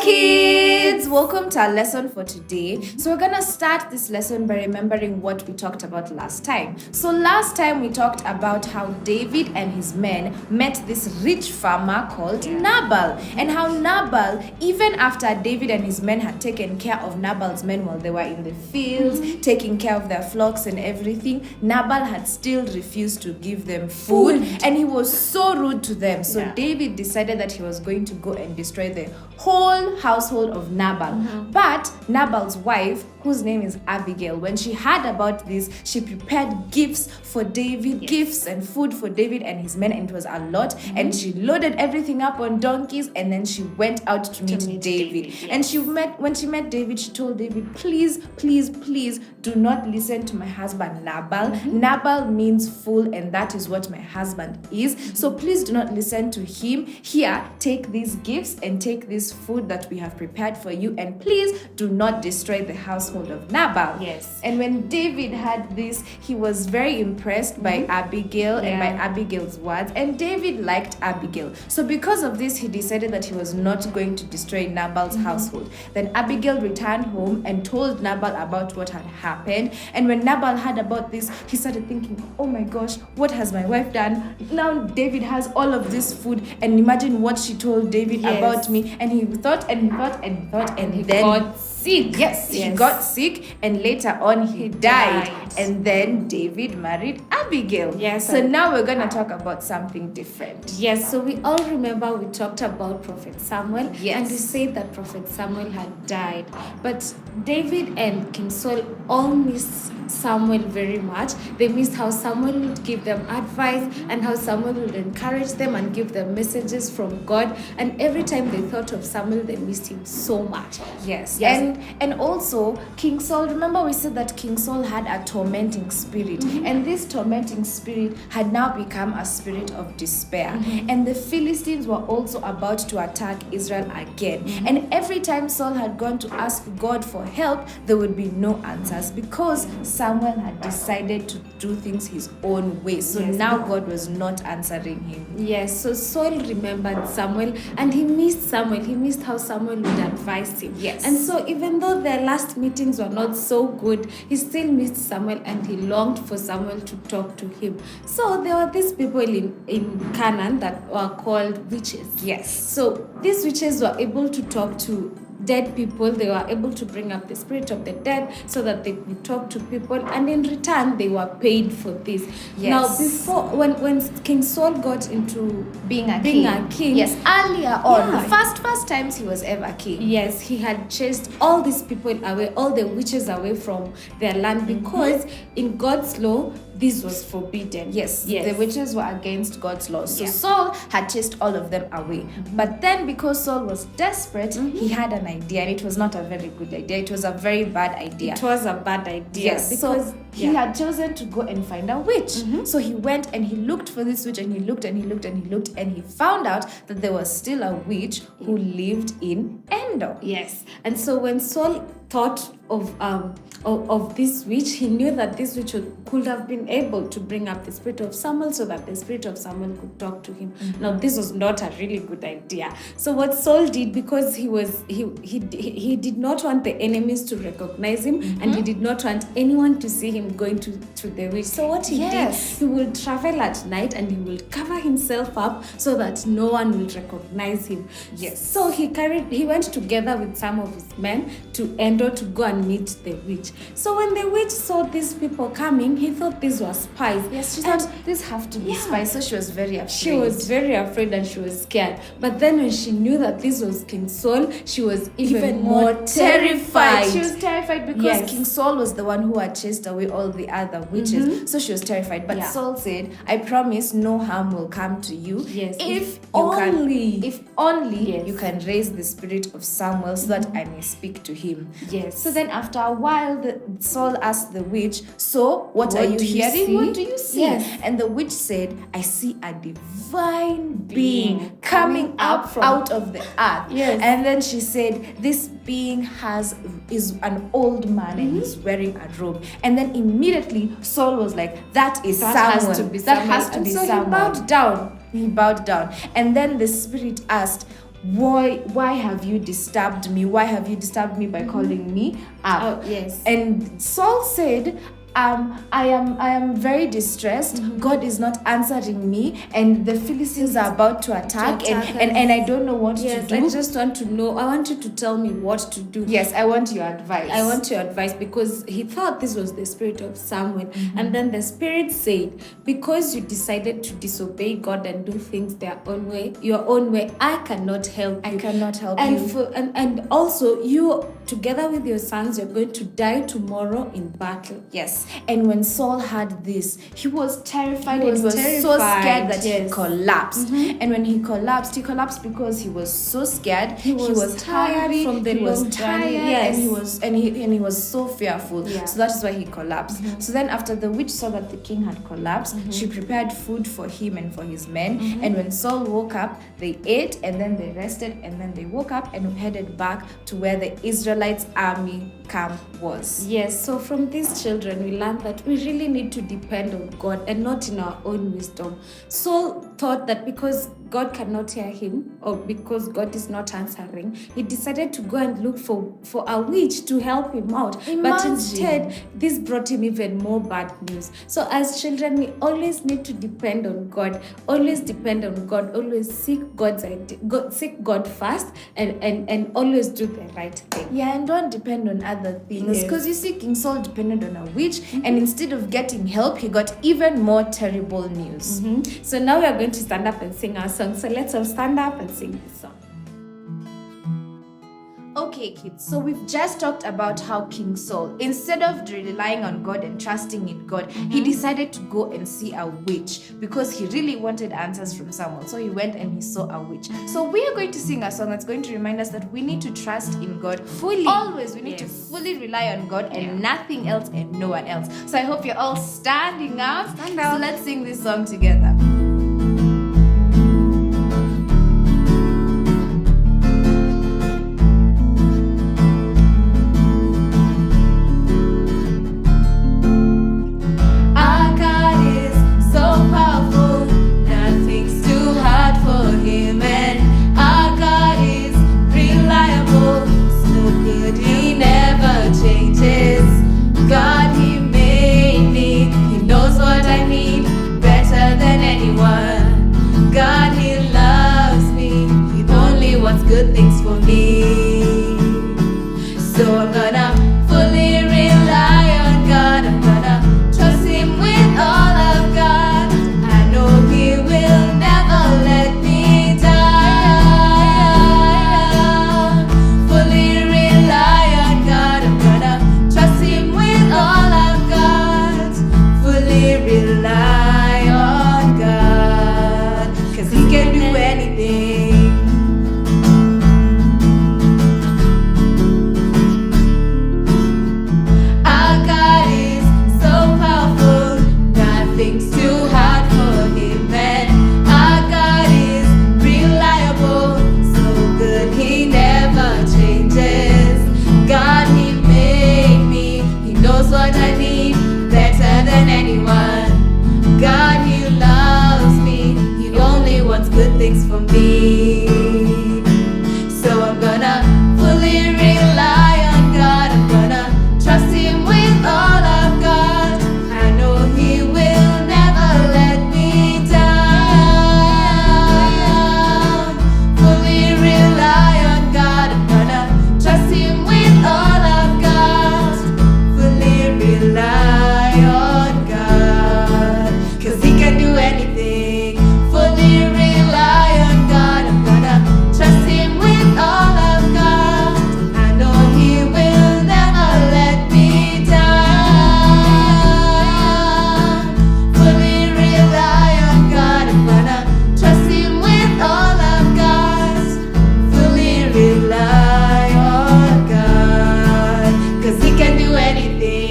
kids! Welcome to our lesson for today. So we're gonna start this lesson by remembering what we talked about last time. So last time we talked about how David and his men met this rich farmer called Nabal, and how Nabal, even after David and his men had taken care of Nabal's men while they were in the fields, taking care of their flocks and everything, Nabal had still refused to give them food, and he was so rude to them. So David decided that he was going to go and destroy the whole household of Nabal. But Nabal's wife, whose name is Abigail, when she heard about this, she prepared gifts for David, gifts and food for David and his men, and it was a lot. And she loaded everything up on donkeys, and then she went out to meet David. And when she met David, she told David, please do not listen to my husband Nabal. Nabal means fool, and that is what my husband is. So please do not listen to him. Here, take these gifts and take this food that we have prepared for you, and please do not destroy the household of Nabal. Yes. And when David had this, he was very impressed by Abigail and by Abigail's words, and David liked Abigail. So because of this, he decided that he was not going to destroy Nabal's household. Then Abigail returned home and told Nabal about what had happened. And when Nabal heard about this, he started thinking, oh my gosh, what has my wife done? Now David has all of this food, and imagine what she told David about me. And he thought and and then got sick. Yes, he got sick, and later on he died. And then David married Abigail. Yes. So now we're going to talk about something different. Yes, so we all remember we talked about Prophet Samuel. Yes. And we said that Prophet Samuel had died. But David and King Saul all missed Samuel very much. They missed how Samuel would give them advice and how Samuel would encourage them and give them messages from God. And every time they thought of Samuel, they missed him so much. Yes. And also King Saul, remember we said that King Saul had a tormenting spirit, and this tormenting spirit had now become a spirit of despair. And the Philistines were also about to attack Israel again. And every time Saul had gone to ask God for help, there would be no answers because Samuel had decided to do things his own way. So now God was not answering him. Yes, so Saul remembered Samuel, and he missed Samuel. He missed how Samuel would advise him. Yes. And so even though their last meetings were not so good, he still missed Samuel, and he longed for Samuel to talk to him. So there were these people in Canaan that were called witches. Yes. So these witches were able to talk to dead people. They were able to bring up the spirit of the dead so that they could talk to people, and in return they were paid for this. Yes. Now before when King Saul got into Being a king, yes, earlier on, the first times he was ever king. Yes, he had chased all these people away, all the witches away from their land, because in God's law this was forbidden. Yes, the witches were against God's law. So Saul had chased all of them away. But then because Saul was desperate, he had an idea, and it was not a very good idea. It was a very bad idea. It was a bad idea. Yes, because he had chosen to go and find a witch. So he went and he looked for this witch, and he looked and he looked and he looked, and he found out that there was still a witch who lived in Endor. Yes, and so when Saul thought of this witch, he knew that this witch could have been able to bring up the spirit of Samuel so that the spirit of Samuel could talk to him. Now this was not a really good idea. So what Saul did, because he did not want the enemies to recognize him, and he did not want anyone to see him going to the witch. So what he did, he will travel at night and he will cover himself up so that no one will recognize him. Yes. So he went together with some of his men to Endor to go and meet the witch. So when the witch saw these people coming, he thought these were spies. Yes, she thought these have to be spies, so she was very afraid. She was very afraid and she was scared. But then when she knew that this was King Saul, she was even more terrified. She was terrified because King Saul was the one who had chased away all the other witches. So she was terrified. But Saul said, I promise no harm will come to you. Yes. If only you can raise the spirit of Samuel so that I may speak to him. Yes. So then after a while, Saul asked the witch, so what are you hearing? What do you see? Yes. And the witch said, I see a divine being coming up out of the earth. Yes. And then she said, this being is an old man and he's wearing a robe. And then immediately Saul was like, that is Samuel. Has to be that Samuel. has to be so Samuel. he bowed down. He bowed down. And then the spirit asked, why have you disturbed me? Why have you disturbed me by calling me up? Oh, yes. And Saul said, I am very distressed. God is not answering me, and the Philistines are about to attack, and I don't know what to do. I just want to know. I want you to tell me what to do. Yes, I want your advice. I want your advice, because he thought this was the spirit of Samuel. And then the spirit said, because you decided to disobey God and do things your own way, I cannot help you. I cannot help and you. And also, you, together with your sons, you're going to die tomorrow in battle. Yes. And when Saul heard this, he was terrified. He was so scared that yes. he collapsed. And when he collapsed because he was so scared. He was tired hungry, from the long journey. Yes. And he was so fearful. Yeah. So that is why he collapsed. So then after the witch saw that the king had collapsed, she prepared food for him and for his men. And when Saul woke up, they ate, and then they rested, and then they woke up and headed back to where the Israelites' army camp was. Yes, so from these children, we learned that we really need to depend on God and not in our own wisdom. Saul thought that because God cannot hear him, or because God is not answering, he decided to go and look for a witch to help him out. Imagine. But instead, this brought him even more bad news. So as children, we always need to depend on God. Always depend on God. Always seek God's idea. Seek God first, and always do the right thing. Yeah, and don't depend on other things. Because you see, King Saul depended on a witch, and instead of getting help, he got even more terrible news. So now we are going to stand up and sing our song. So let's all stand up and sing this song. Okay, kids, so we've just talked about how King Saul, instead of relying on God and trusting in God, he decided to go and see a witch because he really wanted answers from someone. So he went and he saw a witch. So we are going to sing a song that's going to remind us that we need to trust in God fully. Always, we need to fully rely on God and nothing else and no one else. So I hope you're all standing up. Stand up. So let's sing this song together. Good things for me. So I'm gonna fully rely on God. I'm gonna trust Him with all I've got. I know He will never let me down. Fully rely on God. I'm gonna trust Him with all I've got. Fully rely on God, 'cause He can do anything. What I need better than anyone. God, He loves me. He only wants good things for me. So I'm gonna fully rely on God. I'm gonna trust Him with all I've got. I know He will never let me down. Fully rely on God. I'm gonna trust Him with all I've got. Rely on God, 'cause He can do anything. Fully rely on God. I'm gonna trust Him with all I've got. I know He will never let me down. Fully rely on God. I'm gonna trust Him with all I've got. Fully rely on God, 'cause He can do anything.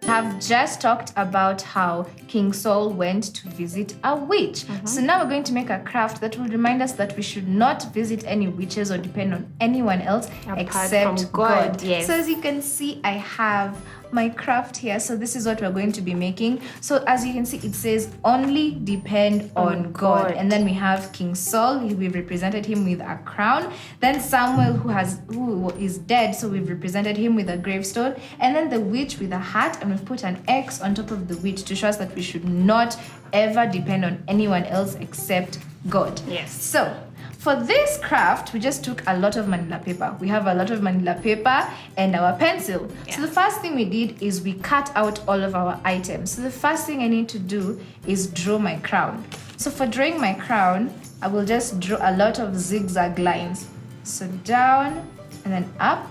Have just talked about how King Saul went to visit a witch. So now we're going to make a craft that will remind us that we should not visit any witches or depend on anyone else Apart except from God. Yes. So as you can see, I have my craft here. So this is what we're going to be making. So as you can see, it says only depend on God. And then we have King Saul. We've represented him with a crown. Then Samuel, who is dead, so we've represented him with a gravestone. And then the witch with a hat, and we've put an X on top of the witch to show us that we should not ever depend on anyone else except God. Yes. So for this craft, we just took a lot of manila paper. We have a lot of manila paper and our pencil. Yeah. So the first thing we did is we cut out all of our items. So the first thing I need to do is draw my crown. So for drawing my crown, I will just draw a lot of zigzag lines. So down, and then up,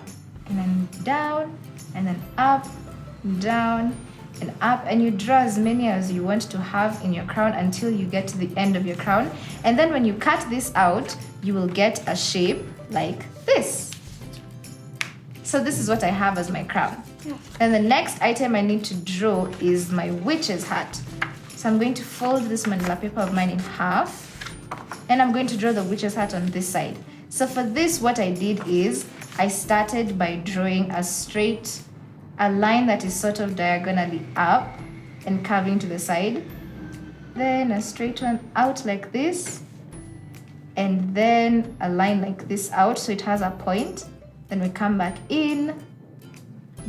and then down, and then up, down, and up, and you draw as many as you want to have in your crown until you get to the end of your crown. And then when you cut this out, you will get a shape like this. So this is what I have as my crown. And the next item I need to draw is my witch's hat. So I'm going to fold this manila paper of mine in half, and I'm going to draw the witch's hat on this side. So for this, what I did is I started by drawing a line that is sort of diagonally up and curving to the side, then a straight one out like this, and then a line like this out so it has a point. Then we come back in,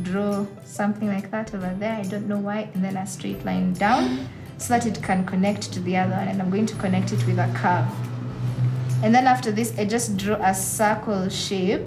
draw something like that over there, I don't know why, and then a straight line down so that it can connect to the other one, and I'm going to connect it with a curve. And then after this, I just draw a circle shape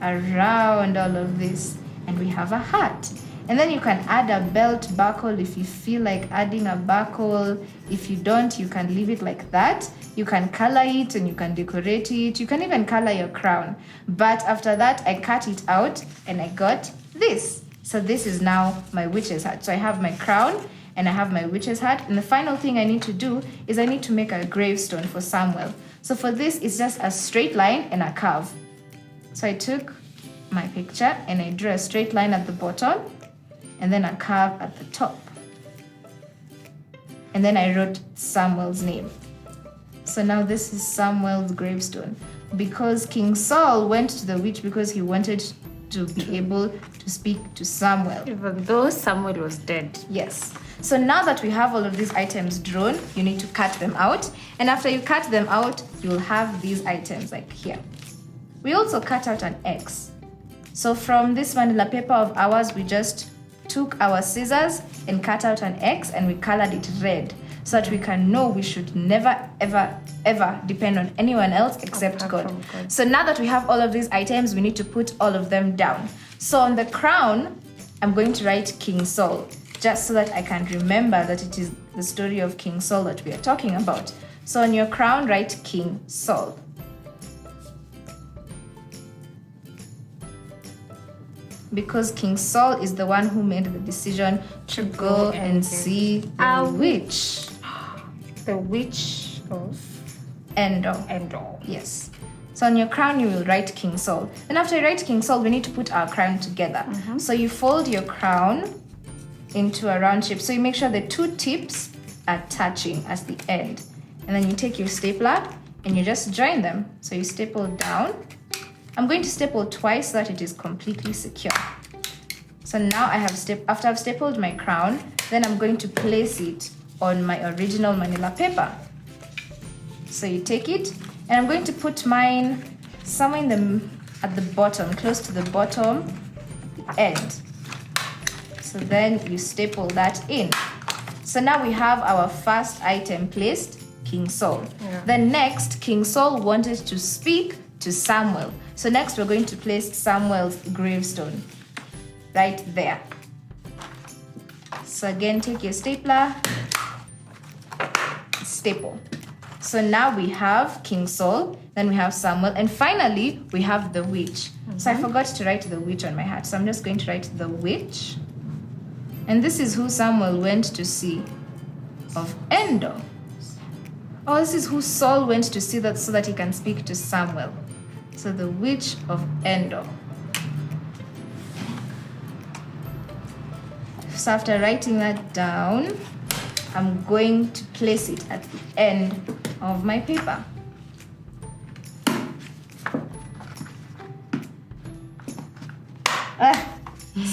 around all of this, and we have a hat. And then you can add a belt buckle if you feel like adding a buckle. If you don't, you can leave it like that. You can color it and you can decorate it. You can even color your crown. But after that, I cut it out and I got this. So this is now my witch's hat. So I have my crown and I have my witch's hat. And the final thing I need to do is I need to make a gravestone for Samuel. So for this, it's just a straight line and a curve. So I took my picture and I drew a straight line at the bottom and then a curve at the top. And then I wrote Samuel's name. So now this is Samuel's gravestone. Because King Saul went to the witch because he wanted to be able to speak to Samuel. Even though Samuel was dead. Yes. So now that we have all of these items drawn, you need to cut them out. And after you cut them out, you'll have these items like here. We also cut out an X. So from this manila paper of ours, we just took our scissors and cut out an X and we colored it red so that we can know we should never, ever, ever depend on anyone else except God. So now that we have all of these items, we need to put all of them down. So on the crown, I'm going to write King Saul, just so that I can remember that it is the story of King Saul that we are talking about. So on your crown, write King Saul. Because King Saul is the one who made the decision to go and see the witch. The witch of Endor. Yes. So on your crown, you will write King Saul. And after you write King Saul, we need to put our crown together. So you fold your crown into a round shape. So you make sure the two tips are touching at the end. And then you take your stapler and you just join them. So you staple down. I'm going to staple twice so that it is completely secure. So now I have after I've stapled my crown, then I'm going to place it on my original manila paper. So you take it, and I'm going to put mine somewhere at the bottom, close to the bottom end. So then you staple that in. So now we have our first item placed, King Saul. Then next, King Saul wanted to speak to Samuel. So next we're going to place Samuel's gravestone right there. So again, take your stapler, staple. So now we have King Saul, then we have Samuel, and finally we have the witch. So I forgot to write the witch on my hat, so I'm just going to write the witch. And this is who Samuel went to see of Endor. Oh, this is who Saul went to see so that he can speak to Samuel. So the witch of Endor. So after writing that down, I'm going to place it at the end of my paper.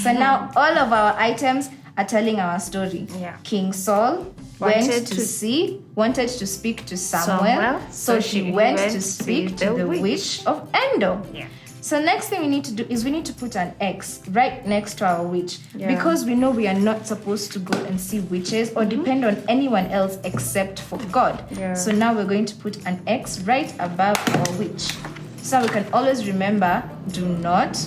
So now all of our items are telling our story. Yeah. King Saul wanted to speak to Samuel, so he went to speak to the witch of Endor. Yeah. So next thing we need to do is we need to put an X right next to our witch, because we know we are not supposed to go and see witches or depend on anyone else except for God. Yeah. So now we're going to put an X right above our witch. So we can always remember, do not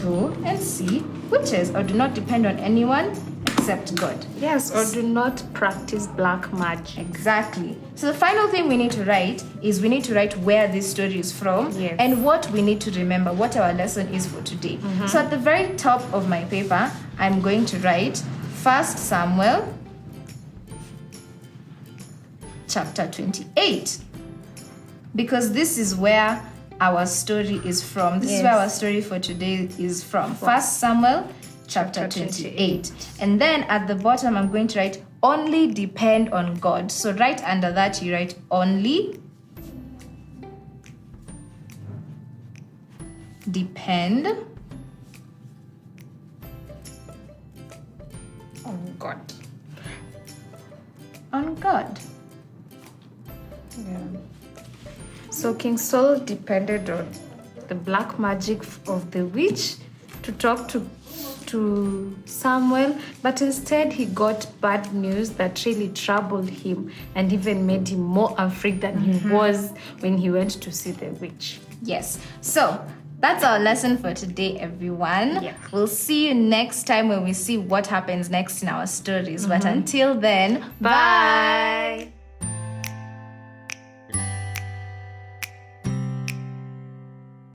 go and see witches or do not depend on anyone except God. Yes, or do not practice black magic. Exactly. So the final thing we need to write is we need to write where this story is from and what we need to remember, what our lesson is for today. So at the very top of my paper, I'm going to write 1 Samuel chapter 28, because this is where our story is from. This is where our story for today is from. 1 Samuel chapter 28. And then at the bottom, I'm going to write only depend on God. So right under that, you write only depend On God. on God. Yeah. So King Saul depended on the black magic of the witch to talk to Samuel, but instead he got bad news that really troubled him and even made him more afraid than he was when he went to see the witch. Yes. So that's our lesson for today, everyone. Yeah. We'll see you next time when we see what happens next in our stories. But until then, bye.